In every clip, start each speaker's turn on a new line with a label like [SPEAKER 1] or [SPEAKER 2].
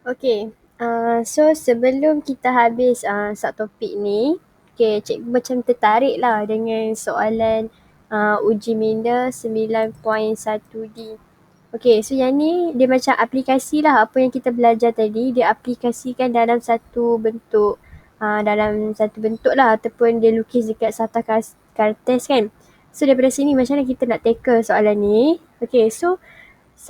[SPEAKER 1] Okay, so sebelum kita habis subtopik ni, okay, cikgu macam tertarik lah dengan soalan uji minda 9.1D. Okay, so yang ni dia macam aplikasi lah apa yang kita belajar tadi, dia aplikasikan dalam satu bentuk lah ataupun dia lukis dekat satu kertas kan. So daripada sini macam mana kita nak tackle soalan ni. Okay, so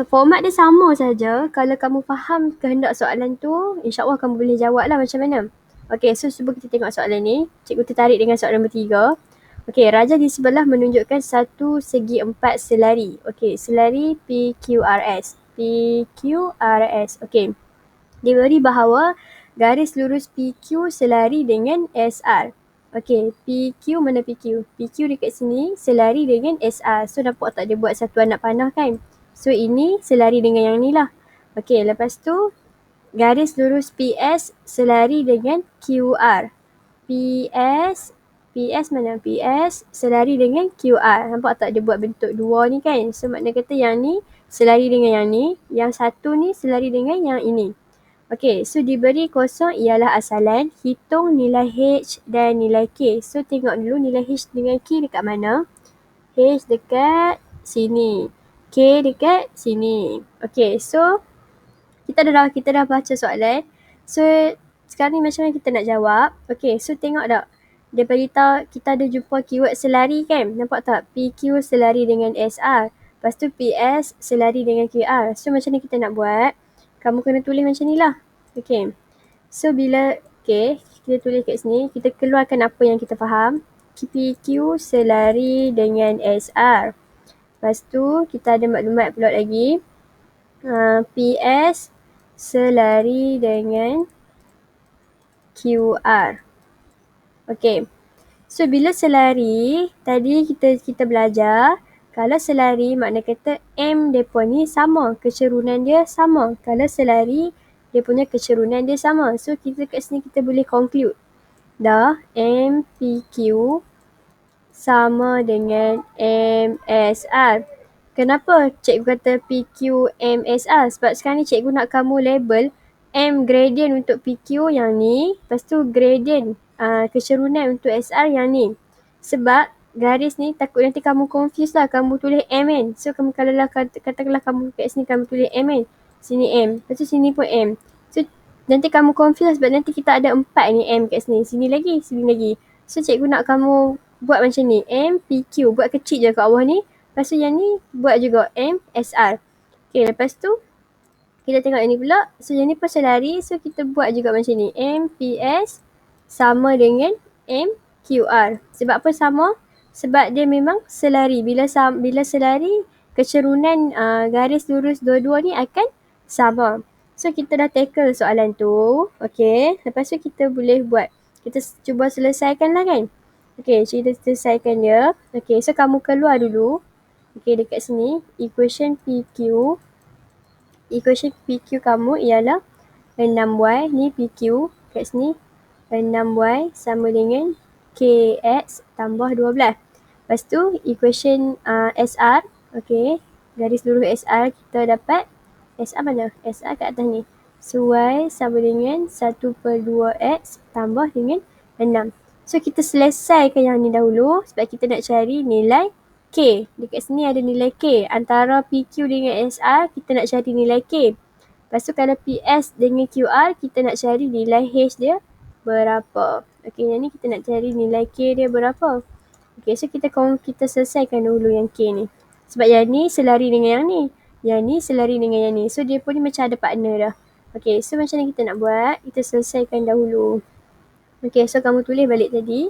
[SPEAKER 1] format dia sama saja. Kalau kamu faham kehendak soalan tu, insyaAllah kamu boleh jawab lah macam mana. Okay, so cuba kita tengok soalan ni. Cikgu tertarik dengan soalan nombor 3. Okay, raja di sebelah menunjukkan satu segi empat selari. Okay, selari PQRS. PQRS. Okay. Diberi bahawa garis lurus PQ selari dengan SR. Okay, PQ mana PQ? PQ dekat sini selari dengan SR. So nampak tak dia buat satu anak panah kan? So ini selari dengan yang ni lah. Okay, lepas tu garis lurus PS selari dengan QR. PS mana? PS selari dengan QR. Nampak tak dia buat bentuk dua ni kan? So makna kata yang ni selari dengan yang ni. Yang satu ni selari dengan yang ini. Okay, so diberi kosong ialah asalan. Hitung nilai H dan nilai K. So tengok dulu nilai H dengan K dekat mana? H dekat sini. K dekat sini. Okay, so kita dah baca soalan. So sekarang ni macam mana kita nak jawab? Okay, so tengok tak? Dia beritahu kita ada jumpa keyword selari kan? Nampak tak? PQ selari dengan SR. Lepas tu PS selari dengan QR. So macam mana kita nak buat? Kamu kena tulis macam ni lah. Okay. So bila, okay, kita tulis kat sini. Kita keluarkan apa yang kita faham. PQ selari dengan SR. Lepas tu kita ada maklumat pula lagi. PS selari dengan QR. Okay. So bila selari, tadi kita belajar, kalau selari makna kata M depa ni sama, kecerunan dia sama. Kalau selari, dia punya kecerunan dia sama. So kita kat sini kita boleh conclude. Dah, MPQ sama dengan MSR. Kenapa cikgu kata PQ MSR? Sebab sekarang ni cikgu nak kamu label M gradient untuk PQ yang ni. Lepas tu gradient kecerunan untuk SR yang ni. Sebab garis ni takut nanti kamu confuse lah. Kamu tulis M kan. So kamu katakanlah kamu kat sini kamu tulis M kan. Sini M. Lepas tu sini pun M. So nanti kamu confuse sebab nanti kita ada 4 ni M kat sini. Sini lagi, sini lagi. So cikgu nak kamu buat macam ni. M, PQ. Buat kecil je kat bawah ni. Lepas tu yang ni buat juga M, SR. Okay, lepas tu kita tengok yang ni pula. So yang ni pasal lari. So kita buat juga macam ni. M, PS sama dengan M, QR. Sebab apa sama? Sebab dia memang selari. Bila selari, kecerunan garis lurus dua-dua ni akan sama. So kita dah tackle soalan tu. Okay. Lepas tu kita boleh buat. Kita cuba selesaikan lah kan. Okay, so kita selesaikan dia. Okay, so kamu keluar dulu. Okay, dekat sini, equation PQ kamu ialah 6Y, ni PQ, kat sini 6Y sama dengan KX tambah 12. Lepas tu, equation SR, okay, garis lurus SR kita dapat, SR mana? SR kat atas ni. So, Y sama dengan 1/2X tambah dengan 6. So, kita selesaikan yang ni dahulu sebab kita nak cari nilai K. Dekat sini ada nilai K. Antara PQ dengan SR, kita nak cari nilai K. Lepas tu kalau PS dengan QR, kita nak cari nilai H dia berapa. Okay, yang ni kita nak cari nilai K dia berapa. Okay, so kita selesaikan dulu yang K ni. Sebab yang ni selari dengan yang ni. Yang ni selari dengan yang ni. So dia pun ni macam ada partner dah. Okay, so macam mana kita nak buat? Kita selesaikan dahulu. Okay, so kamu tulis balik tadi.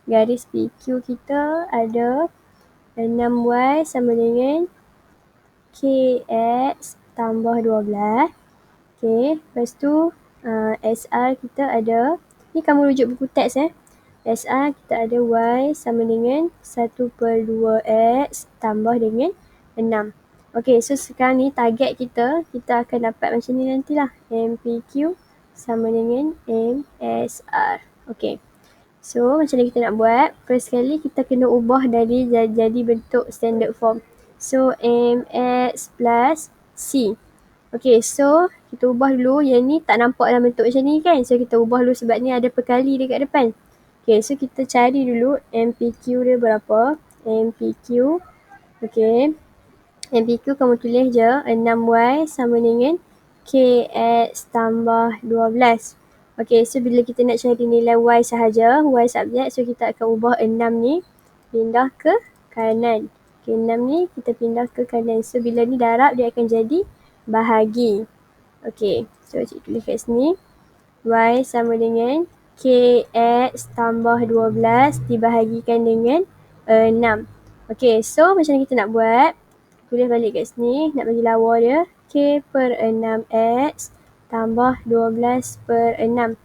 [SPEAKER 1] Garis PQ kita ada 6Y sama dengan KX tambah 12. Okay, lepas tu SR kita ada, ni kamu rujuk buku teks SR kita ada Y sama dengan 1/2X tambah dengan 6. Okay, so sekarang ni target kita akan dapat macam ni nantilah. MPQ sama dengan MSR. Okay. So, macam mana kita nak buat? First sekali, kita kena ubah dari jadi bentuk standard form. So, MX plus C. Okay, so kita ubah dulu. Yang ni tak nampak dalam bentuk macam ni kan. So kita ubah dulu sebab ni ada perkali dekat depan. Okay, so kita cari dulu MPQ dia berapa. MPQ. Okay. MPQ kamu tulis je 6Y sama dengan KX tambah 12. Okay, so bila kita nak cari nilai Y sahaja, Y subjek, so kita akan ubah 6 ni pindah ke kanan. Okay, 6 ni kita pindah ke kanan. So bila ni darab, dia akan jadi bahagi. Okay, so cikgu tulis kat sini. Y sama dengan KX tambah 12 dibahagikan dengan 6. Okay, so macam mana kita nak buat? Tulis balik kat sini, nak bagi lawa dia. K per 6X tambah 12 per 6.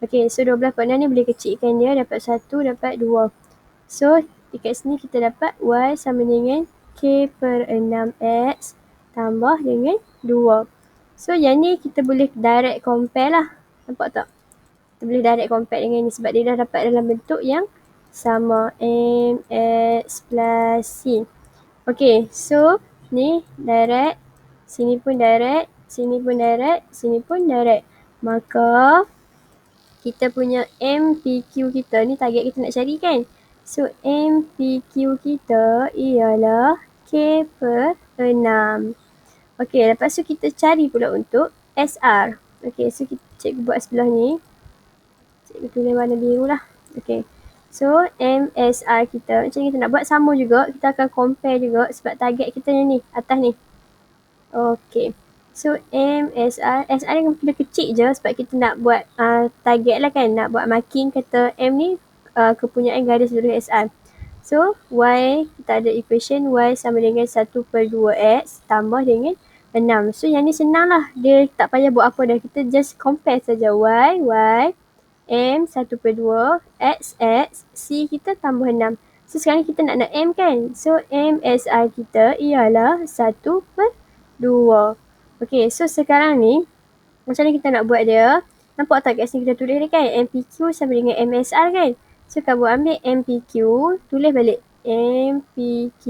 [SPEAKER 1] Okay, so 12 per 6 ni boleh kecilkan dia, dapat 1, dapat 2. So, dekat sini kita dapat Y sama dengan K per 6X tambah dengan 2. So, yang ni kita boleh direct compare lah. Nampak tak? Kita boleh direct compare dengan ni sebab dia dah dapat dalam bentuk yang sama. MX plus C. Okay, so ni direct, sini pun direct, sini pun direct, sini pun direct. Maka kita punya MPQ kita ni target kita nak cari kan. So MPQ kita ialah K per 6. Okay, lepas tu kita cari pula untuk SR. Okay, so cikgu buat sebelah ni. Cikgu tulis warna biru lah. Okay. So, MSR kita, macam ni kita nak buat sama juga. Kita akan compare juga sebab target kita yang ni, atas ni. Okay. So, MSR, SR yang kena kecil je sebab kita nak buat target lah kan. Nak buat marking kata M ni kepunyaan garis lurus SR. So, Y, kita ada equation Y sama dengan 1 per 2X tambah dengan 6. So, yang ni senang lah. Dia tak payah buat apa dah. Kita just compare saja Y, M 1 per 2, X, C kita tambah 6. So, sekarang kita nak M kan. So, MSR kita ialah 1 per 2. Okay, so sekarang ni, macam mana kita nak buat dia? Nampak tak kat sini kita tulis dia kan? MPQ sama dengan MSR kan? So, kamu ambil MPQ, tulis balik. MPQ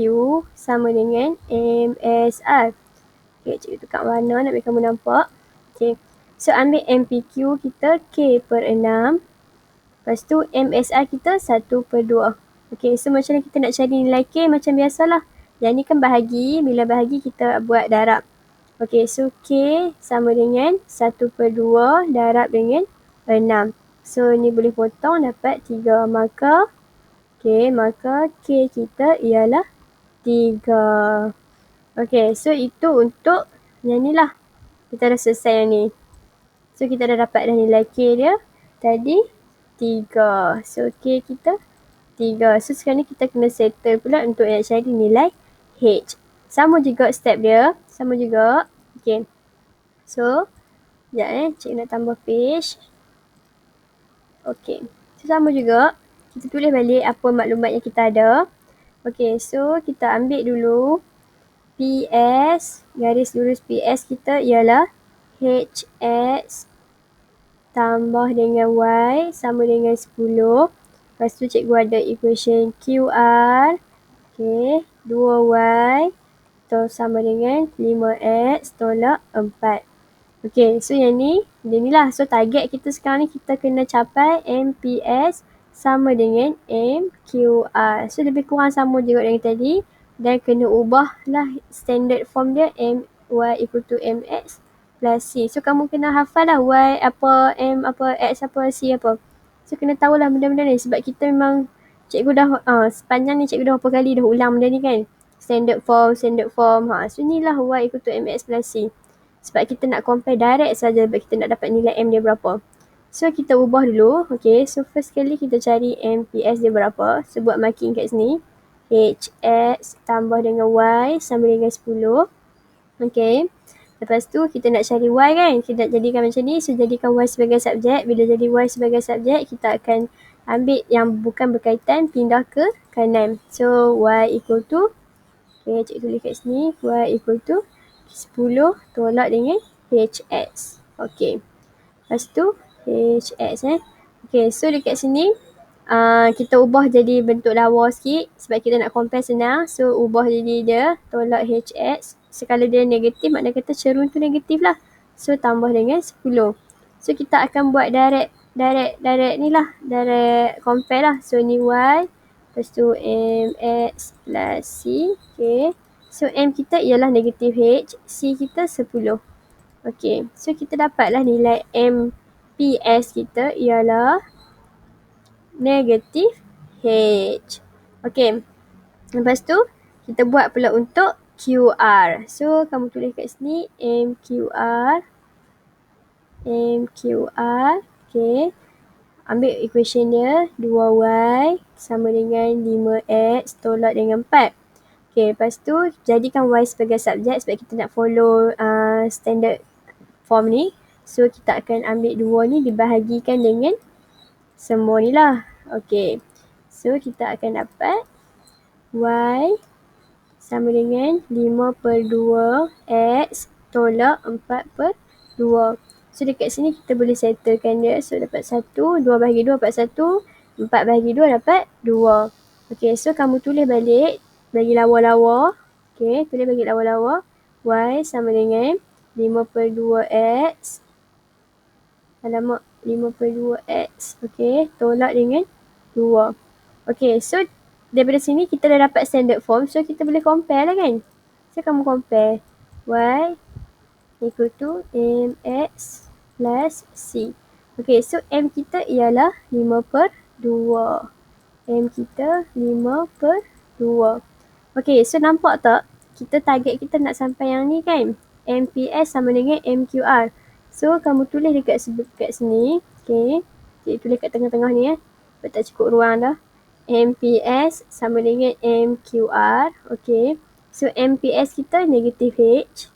[SPEAKER 1] sama dengan MSR. Okay, cikgu tukar warna nak bagi kamu nampak. Okay. So, ambil MPQ kita K per 6. Lepas tu, MSR kita 1 per 2. Okay, so macam mana kita nak cari nilai K? Macam biasalah. Yang ni kan bahagi. Bila bahagi, kita buat darab. Okay, so K sama dengan 1 per 2 darab dengan 6. So, ni boleh potong dapat 3. Maka K kita ialah 3. Okay, so itu untuk yang ni lah. Kita dah selesai yang ni. So, kita dah dapat dah nilai K dia. Tadi 3. So, K kita 3. So, sekarang ni kita kena settle pula untuk nak cari nilai H. Sama juga step dia. Sama juga. Okay. So, sekejap cikgu nak tambah page. Okay. So, sama juga. Kita tulis balik apa maklumat yang kita ada. Okay, so kita ambil dulu PS, garis lurus PS kita ialah HX tambah dengan Y sama dengan 10. Lepas tu cikgu ada equation QR. Okay, 2Y sama dengan 5X tolak 4. Okay, so yang ni, dia ni lah. So target kita sekarang ni kita kena capai MPS sama dengan MQR. So lebih kurang sama juga dengan tadi. Dan kena ubah lah standard form dia Y equal to MX plus C. So kamu kena hafal lah Y apa, M apa, X apa, C apa. So kena tahulah benda-benda ni sebab kita memang cikgu dah sepanjang ni cikgu dah berapa kali dah ulang benda ni kan. Standard form. So ni lah Y equal to MX plus C. Sebab kita nak compare direct saja sebab kita nak dapat nilai M dia berapa. So kita ubah dulu. Okay, so first kali kita cari MPS dia berapa. So buat marking kat sini. HX tambah dengan Y sama dengan 10. Okay. Lepas tu kita nak cari Y kan. Kita nak jadikan macam ni. So jadikan Y sebagai subjek. Bila jadi Y sebagai subjek, kita akan ambil yang bukan berkaitan pindah ke kanan. So Y equal to, okay, cikgu tulis kat sini. Y equal to 10 tolak dengan HX. Okay. Lepas tu HX Okay, so dekat sini kita ubah jadi bentuk lawa sikit sebab kita nak compare senang. So, ubah jadi dia tolak HX. Sekala dia negatif, makna kata cerun tu negatif lah. So, tambah dengan 10. So, kita akan buat direct ni lah. Direct compare lah. So, ni Y. Lepas tu MX plus C. Okay. So, M kita ialah negatif H. C kita 10. Okay. So, kita dapatlah nilai MPS kita ialah negatif H. Okay. Lepas tu, kita buat pula untuk QR. So, kamu tulis kat sini MQR. Okay. Ambil equation dia. 2Y sama dengan 5X tolak dengan 4. Okay, lepas tu, jadikan Y sebagai subjek sebab kita nak follow standard form ni. So, kita akan ambil 2 ni dibahagikan dengan semua ni lah. Okay. So, kita akan dapat Y sama dengan 5/2 X tolak 4/2. So, dekat sini kita boleh settlekan dia. So, dapat 1, 2/2 dapat 1, 4/2 dapat 2. Okay, so kamu tulis balik, bagi lawa-lawa. Okay, tulis bagi lawa-lawa. Y sama dengan 5/2 X. Alamak, 5/2 X. Okay, tolak dengan 2. Okay, so daripada sini kita dah dapat standard form. So, kita boleh compare lah kan. So, kamu compare. Y equal to MX plus C. Okay, so M kita ialah 5/2. M kita 5/2. Okay, so nampak tak? Kita target kita nak sampai yang ni kan. MPS sama dengan MQR. So, kamu tulis dekat sini. Okay. Cikgu tulis kat tengah-tengah ni sebab tak cukup ruang dah. MPS sama dengan MQR. Okay. So, MPS kita negatif H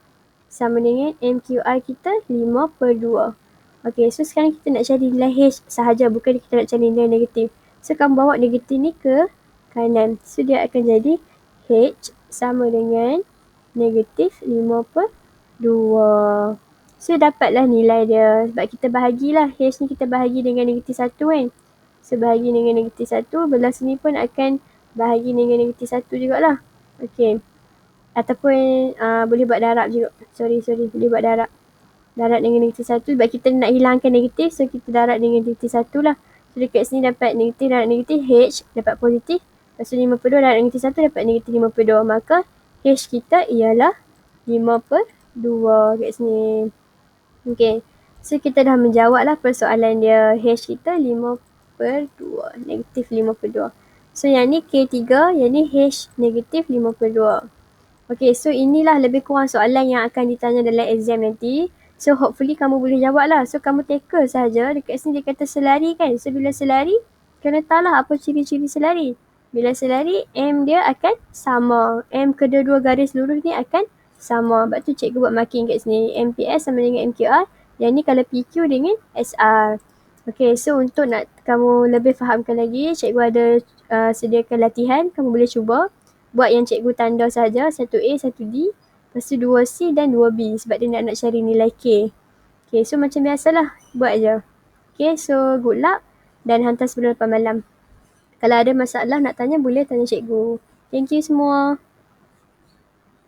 [SPEAKER 1] sama dengan MQR kita 5/2. Okay, so sekarang kita nak cari nilai H sahaja, bukan kita nak cari nilai negatif. So, kamu bawa negatif ni ke kanan. So, dia akan jadi H sama dengan negatif 5/2. So, dapatlah nilai dia. Sebab kita bahagilah. H ni kita bahagi dengan negatif 1 kan. So, bahagi dengan negatif 1. Belah sini pun akan bahagi dengan negatif 1 jugalah. Okay. Ataupun boleh buat darab juga. Sorry. Boleh buat darab. Darab dengan negatif 1. Sebab kita nak hilangkan negatif. So, kita darab dengan negatif 1 lah. So, dekat sini dapat negatif, darab negatif. H dapat positif. Lepas tu 5/2 darab negatif 1 dapat negatif 5/2. Maka H kita ialah 5/2 kat sini. Okay. So, kita dah menjawab lah persoalan dia. H kita 5/2. Negatif 5/2. So, yang ni K3. Yang ni H negatif 5/2. Okay, so inilah lebih kurang soalan yang akan ditanya dalam exam nanti. So, hopefully kamu boleh jawab lah. So, kamu tackle saja. Dekat sini dia kata selari kan. So, bila selari, kena tahu lah apa ciri-ciri selari. Bila selari, M dia akan sama. M kedua-dua garis lurus ni akan sama. Sebab tu cikgu buat marking kat sini. MPS sama dengan MQR. Yang ni kalau PQ dengan SR. Okay, so untuk nak kamu lebih fahamkan lagi, cikgu ada sediakan latihan. Kamu boleh cuba. Buat yang cikgu tanda saja, 1A, 1D, lepas tu 2C dan 2B sebab dia nak cari nilai K. Okay, so macam biasalah, buat je. Okay, so good luck dan hantar sebelum 8 malam. Kalau ada masalah nak tanya, boleh tanya cikgu. Thank you semua.